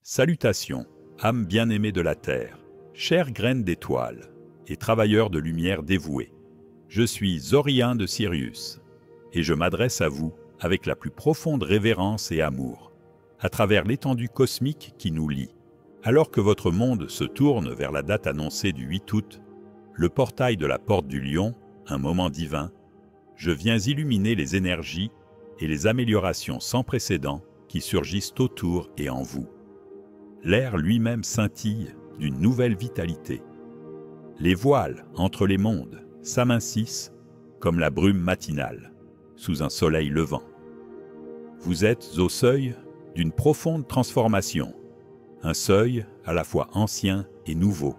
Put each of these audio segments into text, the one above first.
Salutations, âmes bien-aimées de la terre, chères graines d'étoiles et travailleurs de lumière dévoués. Je suis Orien de Sirius, et je m'adresse à vous avec la plus profonde révérence et amour, à travers l'étendue cosmique qui nous lie. Alors que votre monde se tourne vers la date annoncée du 8 août, le portail de la Porte du Lion, un moment divin, je viens illuminer les énergies et les améliorations sans précédent qui surgissent autour et en vous. L'air lui-même scintille d'une nouvelle vitalité. Les voiles entre les mondes s'amincissent comme la brume matinale, sous un soleil levant. Vous êtes au seuil d'une profonde transformation, un seuil à la fois ancien et nouveau.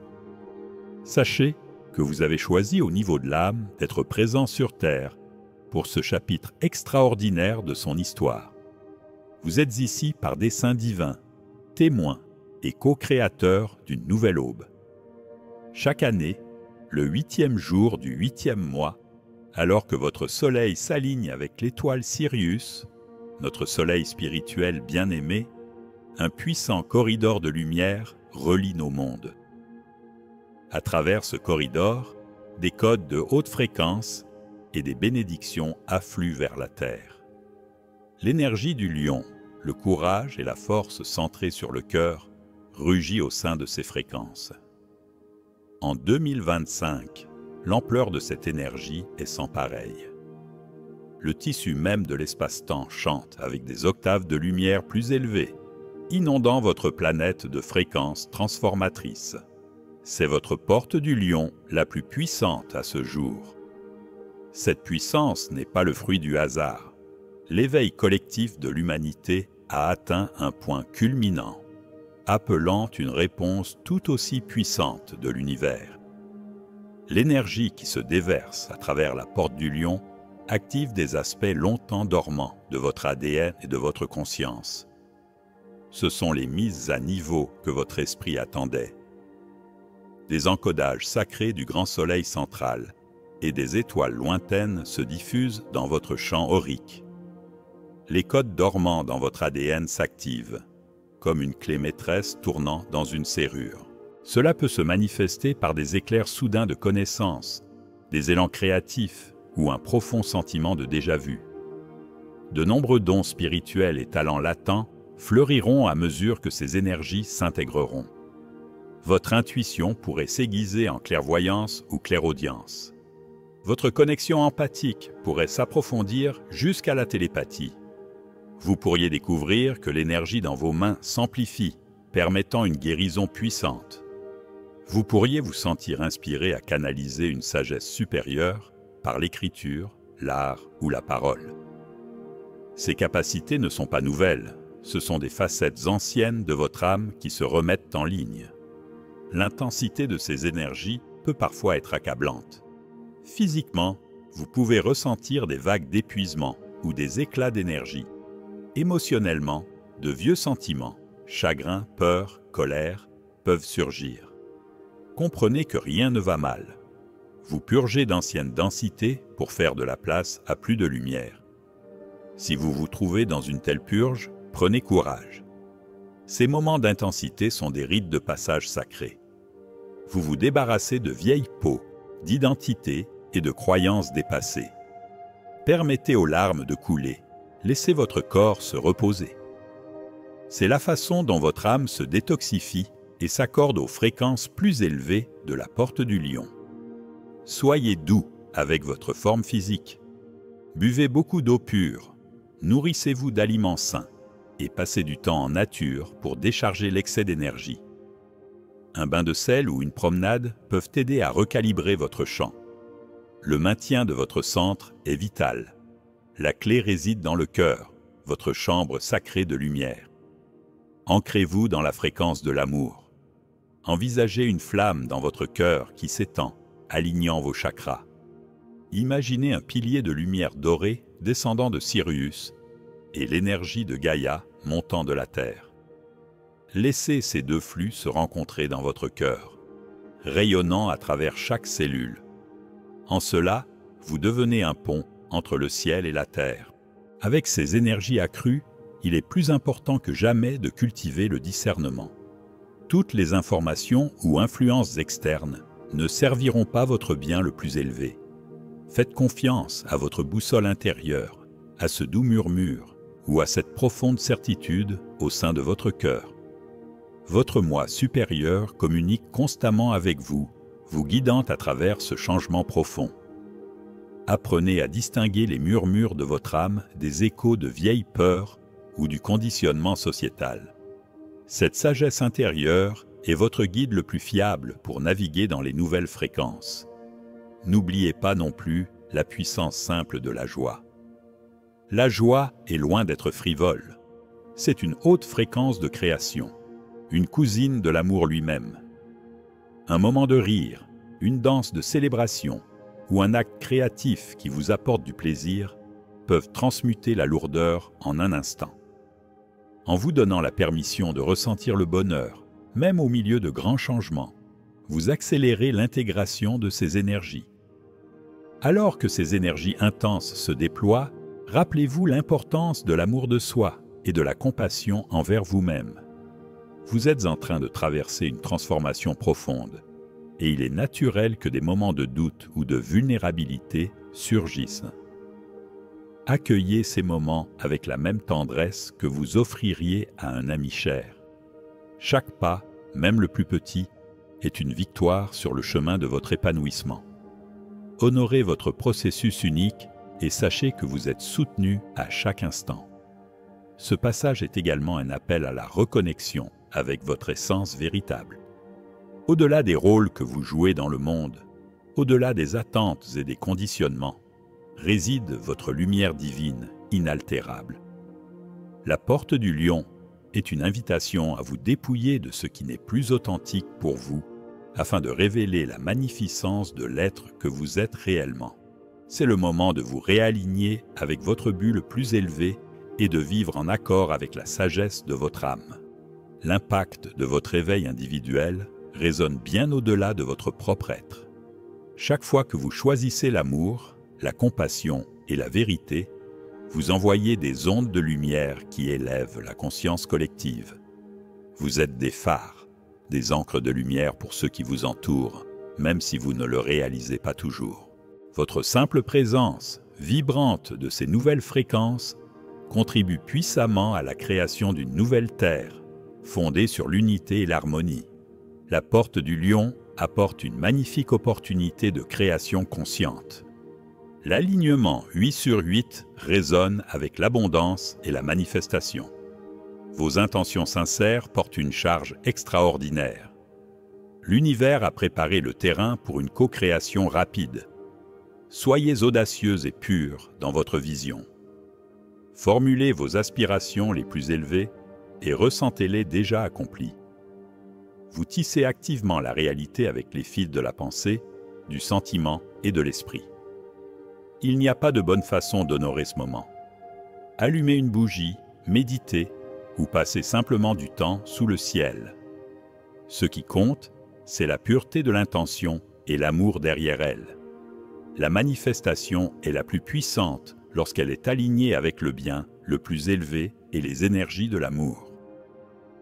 Sachez que vous avez choisi au niveau de l'âme d'être présent sur Terre pour ce chapitre extraordinaire de son histoire. Vous êtes ici par dessein divin, témoins et co-créateurs d'une nouvelle aube. Chaque année, le 8e jour du 8e mois, alors que votre soleil s'aligne avec l'étoile Sirius, notre soleil spirituel bien-aimé, un puissant corridor de lumière relie nos mondes. À travers ce corridor, des codes de haute fréquence et des bénédictions affluent vers la Terre. L'énergie du lion, le courage et la force centrés sur le cœur, rugit au sein de ces fréquences. En 2025, l'ampleur de cette énergie est sans pareille. Le tissu même de l'espace-temps chante avec des octaves de lumière plus élevées, inondant votre planète de fréquences transformatrices. C'est votre porte du lion la plus puissante à ce jour. Cette puissance n'est pas le fruit du hasard. L'éveil collectif de l'humanité a atteint un point culminant, appelant une réponse tout aussi puissante de l'univers. L'énergie qui se déverse à travers la porte du lion active des aspects longtemps dormants de votre ADN et de votre conscience. Ce sont les mises à niveau que votre esprit attendait. Des encodages sacrés du grand soleil central et des étoiles lointaines se diffusent dans votre champ aurique. Les codes dormants dans votre ADN s'activent, comme une clé maîtresse tournant dans une serrure. Cela peut se manifester par des éclairs soudains de connaissance, des élans créatifs ou un profond sentiment de déjà-vu. De nombreux dons spirituels et talents latents fleuriront à mesure que ces énergies s'intégreront. Votre intuition pourrait s'aiguiser en clairvoyance ou clairaudience. Votre connexion empathique pourrait s'approfondir jusqu'à la télépathie. Vous pourriez découvrir que l'énergie dans vos mains s'amplifie, permettant une guérison puissante. Vous pourriez vous sentir inspiré à canaliser une sagesse supérieure par l'écriture, l'art ou la parole. Ces capacités ne sont pas nouvelles, ce sont des facettes anciennes de votre âme qui se remettent en ligne. L'intensité de ces énergies peut parfois être accablante. Physiquement, vous pouvez ressentir des vagues d'épuisement ou des éclats d'énergie. Émotionnellement, de vieux sentiments, chagrin, peur, colère, peuvent surgir. Comprenez que rien ne va mal. Vous purgez d'anciennes densités pour faire de la place à plus de lumière. Si vous vous trouvez dans une telle purge, prenez courage. Ces moments d'intensité sont des rites de passage sacrés. Vous vous débarrassez de vieilles peaux, d'identités et de croyances dépassées. Permettez aux larmes de couler. Laissez votre corps se reposer. C'est la façon dont votre âme se détoxifie et s'accorde aux fréquences plus élevées de la porte du lion. Soyez doux avec votre forme physique. Buvez beaucoup d'eau pure. Nourrissez-vous d'aliments sains et passez du temps en nature pour décharger l'excès d'énergie. Un bain de sel ou une promenade peuvent aider à recalibrer votre champ. Le maintien de votre centre est vital. La clé réside dans le cœur, votre chambre sacrée de lumière. Ancrez-vous dans la fréquence de l'amour. Envisagez une flamme dans votre cœur qui s'étend, alignant vos chakras. Imaginez un pilier de lumière dorée descendant de Sirius et l'énergie de Gaïa montant de la Terre. Laissez ces deux flux se rencontrer dans votre cœur, rayonnant à travers chaque cellule. En cela, vous devenez un pont entre le ciel et la terre. Avec ces énergies accrues, il est plus important que jamais de cultiver le discernement. Toutes les informations ou influences externes ne serviront pas votre bien le plus élevé. Faites confiance à votre boussole intérieure, à ce doux murmure ou à cette profonde certitude au sein de votre cœur. Votre moi supérieur communique constamment avec vous, vous guidant à travers ce changement profond. Apprenez à distinguer les murmures de votre âme des échos de vieilles peurs ou du conditionnement sociétal. Cette sagesse intérieure est votre guide le plus fiable pour naviguer dans les nouvelles fréquences. N'oubliez pas non plus la puissance simple de la joie. La joie est loin d'être frivole. C'est une haute fréquence de création, une cousine de l'amour lui-même. Un moment de rire, une danse de célébration ou un acte créatif qui vous apporte du plaisir peuvent transmuter la lourdeur en un instant. En vous donnant la permission de ressentir le bonheur, même au milieu de grands changements, vous accélérez l'intégration de ces énergies. Alors que ces énergies intenses se déploient, rappelez-vous l'importance de l'amour de soi et de la compassion envers vous-même. Vous êtes en train de traverser une transformation profonde, et il est naturel que des moments de doute ou de vulnérabilité surgissent. Accueillez ces moments avec la même tendresse que vous offririez à un ami cher. Chaque pas, même le plus petit, est une victoire sur le chemin de votre épanouissement. Honorez votre processus unique et sachez que vous êtes soutenu à chaque instant. Ce passage est également un appel à la reconnexion avec votre essence véritable. Au-delà des rôles que vous jouez dans le monde, au-delà des attentes et des conditionnements, réside votre lumière divine inaltérable. La porte du lion est une invitation à vous dépouiller de ce qui n'est plus authentique pour vous, afin de révéler la magnificence de l'être que vous êtes réellement. C'est le moment de vous réaligner avec votre but le plus élevé et de vivre en accord avec la sagesse de votre âme. L'impact de votre éveil individuel résonne bien au-delà de votre propre être. Chaque fois que vous choisissez l'amour, la compassion et la vérité, vous envoyez des ondes de lumière qui élèvent la conscience collective. Vous êtes des phares, des encres de lumière pour ceux qui vous entourent, même si vous ne le réalisez pas toujours. Votre simple présence, vibrante de ces nouvelles fréquences, contribue puissamment à la création d'une nouvelle terre, fondée sur l'unité et l'harmonie. La porte du lion apporte une magnifique opportunité de création consciente. L'alignement 8 sur 8 résonne avec l'abondance et la manifestation. Vos intentions sincères portent une charge extraordinaire. L'univers a préparé le terrain pour une co-création rapide. Soyez audacieux et purs dans votre vision. Formulez vos aspirations les plus élevées et ressentez-les déjà accomplies. Vous tissez activement la réalité avec les fils de la pensée, du sentiment et de l'esprit. Il n'y a pas de bonne façon d'honorer ce moment. Allumez une bougie, méditez ou passez simplement du temps sous le ciel. Ce qui compte, c'est la pureté de l'intention et l'amour derrière elle. La manifestation est la plus puissante lorsqu'elle est alignée avec le bien le plus élevé et les énergies de l'amour.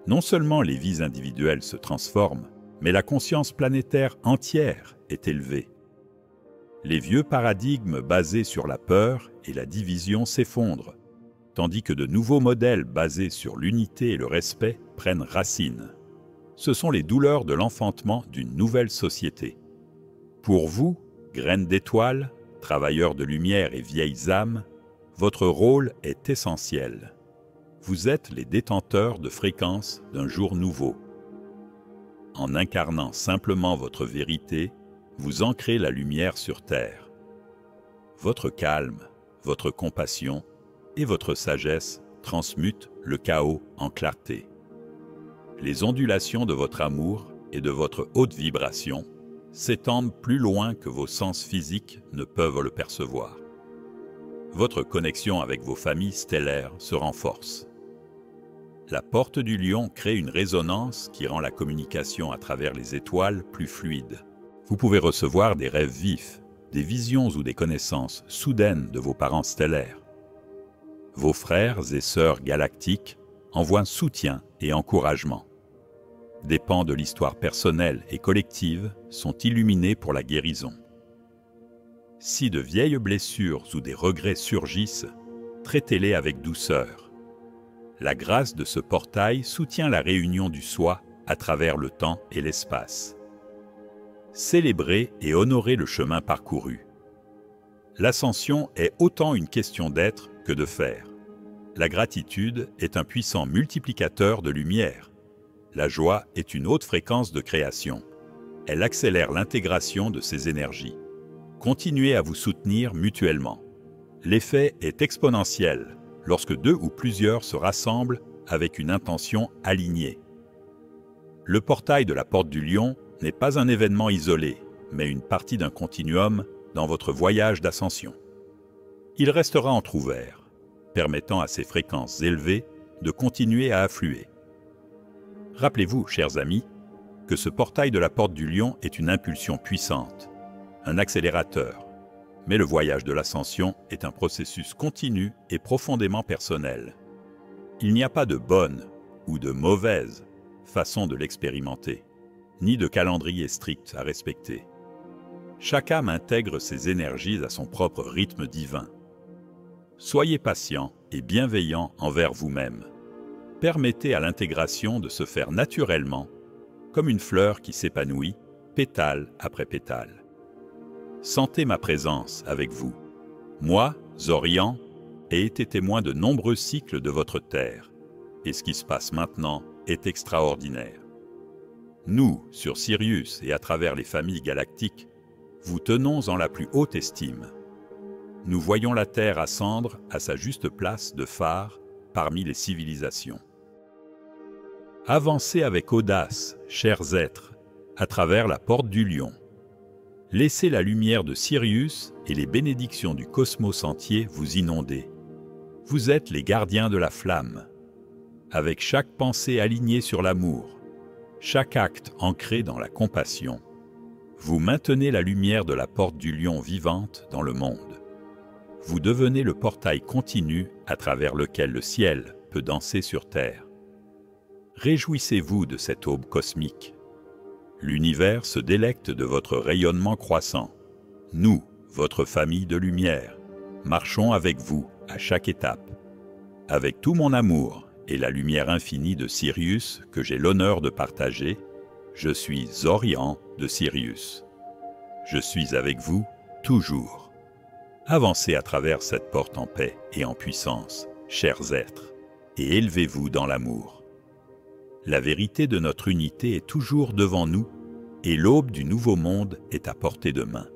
Non seulement les vies individuelles se transforment, mais la conscience planétaire entière est élevée. Les vieux paradigmes basés sur la peur et la division s'effondrent, tandis que de nouveaux modèles basés sur l'unité et le respect prennent racine. Ce sont les douleurs de l'enfantement d'une nouvelle société. Pour vous, graines d'étoiles, travailleurs de lumière et vieilles âmes, votre rôle est essentiel. Vous êtes les détenteurs de fréquences d'un jour nouveau. En incarnant simplement votre vérité, vous ancrez la lumière sur terre. Votre calme, votre compassion et votre sagesse transmutent le chaos en clarté. Les ondulations de votre amour et de votre haute vibration s'étendent plus loin que vos sens physiques ne peuvent le percevoir. Votre connexion avec vos familles stellaires se renforce. La porte du lion crée une résonance qui rend la communication à travers les étoiles plus fluide. Vous pouvez recevoir des rêves vifs, des visions ou des connaissances soudaines de vos parents stellaires. Vos frères et sœurs galactiques envoient soutien et encouragement. Des pans de l'histoire personnelle et collective sont illuminés pour la guérison. Si de vieilles blessures ou des regrets surgissent, traitez-les avec douceur. La grâce de ce portail soutient la réunion du soi à travers le temps et l'espace. Célébrez et honorez le chemin parcouru. L'ascension est autant une question d'être que de faire. La gratitude est un puissant multiplicateur de lumière. La joie est une haute fréquence de création. Elle accélère l'intégration de ces énergies. Continuez à vous soutenir mutuellement. L'effet est exponentiel lorsque deux ou plusieurs se rassemblent avec une intention alignée. Le portail de la Porte du Lion n'est pas un événement isolé, mais une partie d'un continuum dans votre voyage d'ascension. Il restera entrouvert, permettant à ces fréquences élevées de continuer à affluer. Rappelez-vous, chers amis, que ce portail de la Porte du Lion est une impulsion puissante, un accélérateur, mais le voyage de l'ascension est un processus continu et profondément personnel. Il n'y a pas de bonne ou de mauvaise façon de l'expérimenter, ni de calendrier strict à respecter. Chaque âme intègre ses énergies à son propre rythme divin. Soyez patient et bienveillant envers vous-même. Permettez à l'intégration de se faire naturellement, comme une fleur qui s'épanouit, pétale après pétale. Sentez ma présence avec vous. Moi, Zorian, ai été témoin de nombreux cycles de votre terre, et ce qui se passe maintenant est extraordinaire. Nous, sur Sirius et à travers les familles galactiques, vous tenons en la plus haute estime. Nous voyons la Terre ascendre à sa juste place de phare parmi les civilisations. Avancez avec audace, chers êtres, à travers la Porte du Lion. Laissez la lumière de Sirius et les bénédictions du cosmos entier vous inonder. Vous êtes les gardiens de la flamme. Avec chaque pensée alignée sur l'amour, chaque acte ancré dans la compassion, vous maintenez la lumière de la Porte du Lion vivante dans le monde. Vous devenez le portail continu à travers lequel le ciel peut danser sur terre. Réjouissez-vous de cette aube cosmique. L'univers se délecte de votre rayonnement croissant. Nous, votre famille de lumière, marchons avec vous à chaque étape. Avec tout mon amour et la lumière infinie de Sirius que j'ai l'honneur de partager, je suis Zorian de Sirius. Je suis avec vous toujours. Avancez à travers cette porte en paix et en puissance, chers êtres, et élevez-vous dans l'amour. La vérité de notre unité est toujours devant nous, et l'aube du nouveau monde est à portée de main.